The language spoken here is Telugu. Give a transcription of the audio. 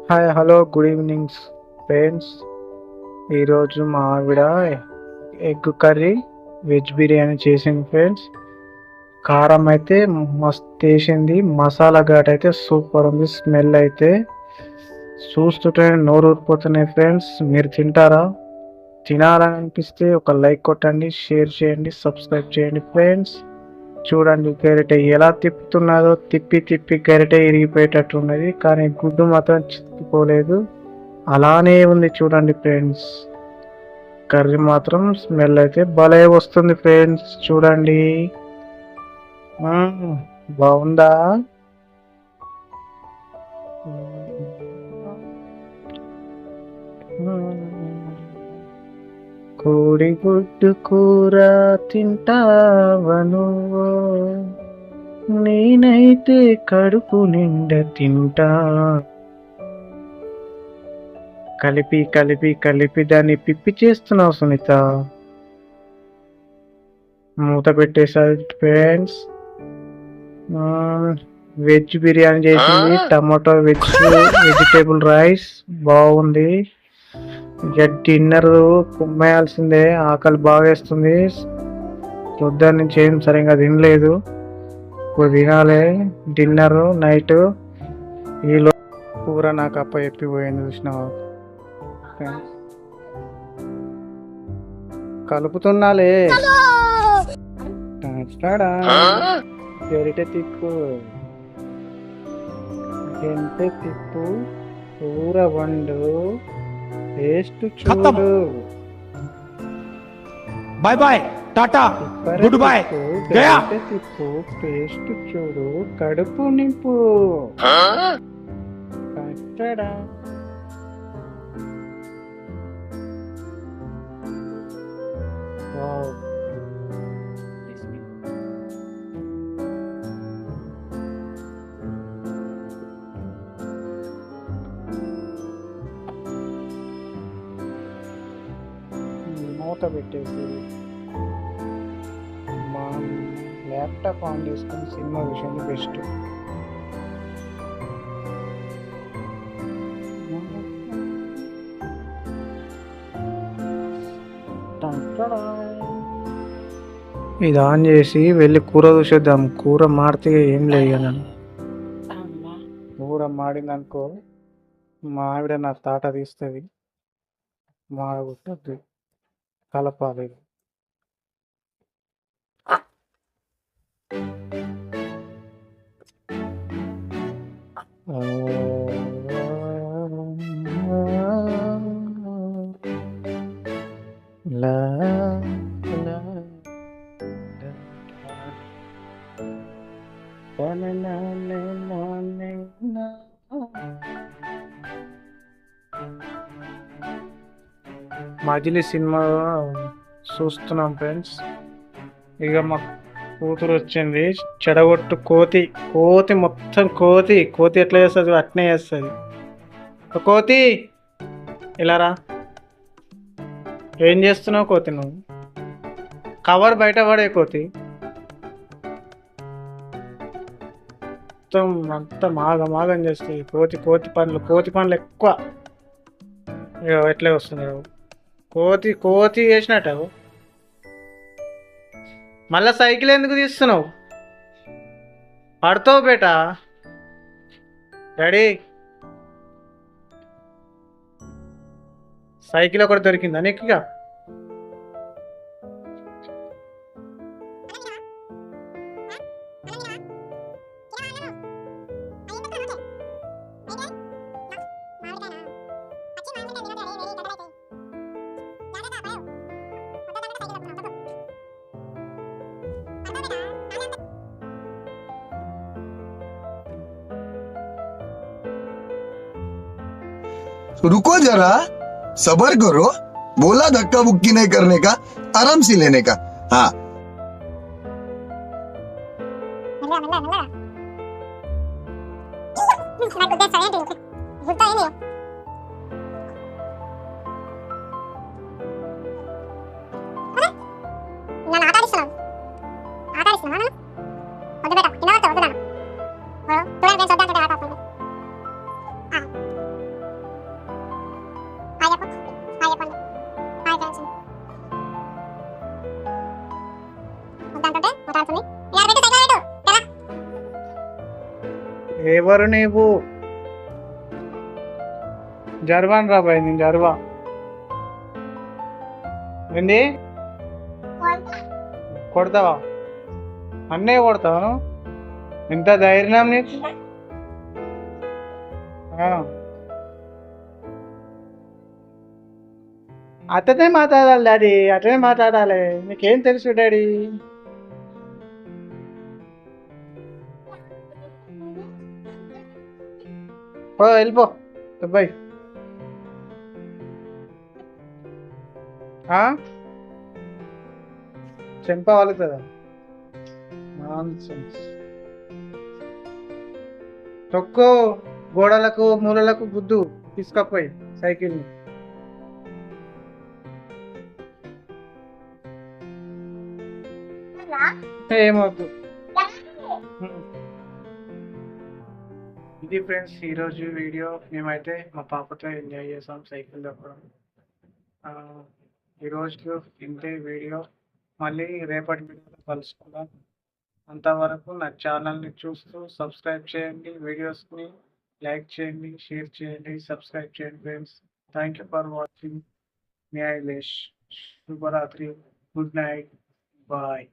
Hi hello good evenings friends. ఈరోజు మా ఆవిడ ఎగ్ కర్రీ వెజ్ బిర్యానీ చేసింది ఫ్రెండ్స్. కారం అయితే మస్తు వేసింది, మసాలా ఘాట్ అయితే సూపర్ ఉంది. స్మెల్ అయితే చూస్తుంటే నోరు ఊరిపోతున్నాయి ఫ్రెండ్స్. మీరు తింటారా? తినాలని అనిపిస్తే ఒక లైక్ కొట్టండి, షేర్ చేయండి, సబ్స్క్రైబ్ చేయండి ఫ్రెండ్స్. చూడండి గరిటె ఎలా తిప్పుతున్నారో, తిప్పి తిప్పి గరిటె ఇరిగిపోయేటట్టు ఉన్నది, కానీ గుడ్డు మాత్రం చిక్కుకోలేదు, అలానే ఉంది. చూడండి ఫ్రెండ్స్, కర్రీ మాత్రం స్మెల్ అయితే భలే వస్తుంది ఫ్రెండ్స్. చూడండి. బాగుందా? కోడిగుడ్డు కూర తింటావా నువ్వు? నేనైతే కడుపు నిండా తింటా. కలిపి కలిపి కలిపి దాన్ని పిప్పి చేస్తున్నావు సునీత. మూత పెట్టేసారి ఫ్రెండ్స్. వెజ్ బిర్యానీ చేసింది, టమాటో వెజిటేబుల్ రైస్ బాగుంది. ఇక డిన్నర్ కుమ్మేయాల్సిందే, ఆకలి బాగా వేస్తుంది. పొద్దున్న నుంచి ఏం సరిగ్గా తినలేదు, ఇప్పుడు తినాలి డిన్నర్ నైట్. ఈలో కూర నాకు అప్ప చెప్పిపోయింది చూసినావా. కలుపుతున్నాలే. గరిటె తిప్పు, గంటె తిప్పు, కూర వండు, టేస్ట్ చూడు. Bye bye, tata, good bye, గయా. తిప్పు, టేస్ట్ చూడు, కడుపు నింపు. కట్టడా. వావ్. మూత పెట్టేసి మా ల్యాప్టాప్ ఆన్ చేసుకుని సినిమా విషయంలో బెస్ట్. ఇది ఆన్ చేసి వెళ్ళి కూర చూసేద్దాం. కూర మాడితే ఏం లేదు కదా. కూర మాడిందనుకో మా ఆవిడ నా తాట తీస్తుంది, మాడగొట్టద్దు, కలపాలి. మజిలీ సినిమా చూస్తున్నాం ఫ్రెండ్స్. ఇక మా కూతురు వచ్చింది, చెడగొట్టు కోతి. కోతి మొత్తం కోతి. కోతి ఎట్లా చేస్తుంది అట్నే చేస్తుంది. కోతి ఇలా రా. ఏం చేస్తున్నావు కోతి నువ్వు? కవర్ బయట పడే కోతి. మొత్తం అంతా మాగం చేస్తుంది కోతి. కోతి పనులు ఎక్కువ. ఇక ఎట్లే వస్తుంది కోతి చేసినట్టు. మళ్ళా సైకిల్ ఎందుకు తీస్తున్నావు? పడతావు బేటా. డాడీ, సైకిల్ ఒకటి దొరికిందా నీకు? ఇక रुको जरा, सबर करो. बोला धक्का बुक्की नहीं करने का, आराम से लेने का. हाँ. ఎవరు నీవు? జర్వాన్ రా బాయ్, నేను జర్వా. ఏంది కొడతావా? అన్నే కొడతావా నువ్వు? ఎంత ధైర్యం నీకు? ఆ. అతనే మాట్లాడాలి డాడీ, అతనే మాట్లాడాలి. నీకేం తెలుసు డాడీ? ఓ వెళ్ళిపో అబ్బాయి. చెంప వాలుతుందా? నాన్సెన్స్. తొక్కు గోడలకు మూలలకు గుద్దు తీసుకపోయి సైకిల్ని. ఏమవుతు. ఇది ఫ్రెండ్స్ ఈరోజు వీడియో. మేమైతే మా పాపతో ఎంజాయ్ చేసాం సైకిల్ తొక్కడం. ఈరోజు ఇంతే వీడియో. మళ్ళీ రేపటి వీడియోలో కలుసుకుందాం. అంతవరకు నా ఛానల్ని చూస్తూ సబ్స్క్రైబ్ చేయండి, వీడియోస్ని లైక్ చేయండి, షేర్ చేయండి, సబ్స్క్రైబ్ చేయండి friends. Thank you for watching. మీ ఐలేష్. శుభరాత్రి. Good night. బాయ్.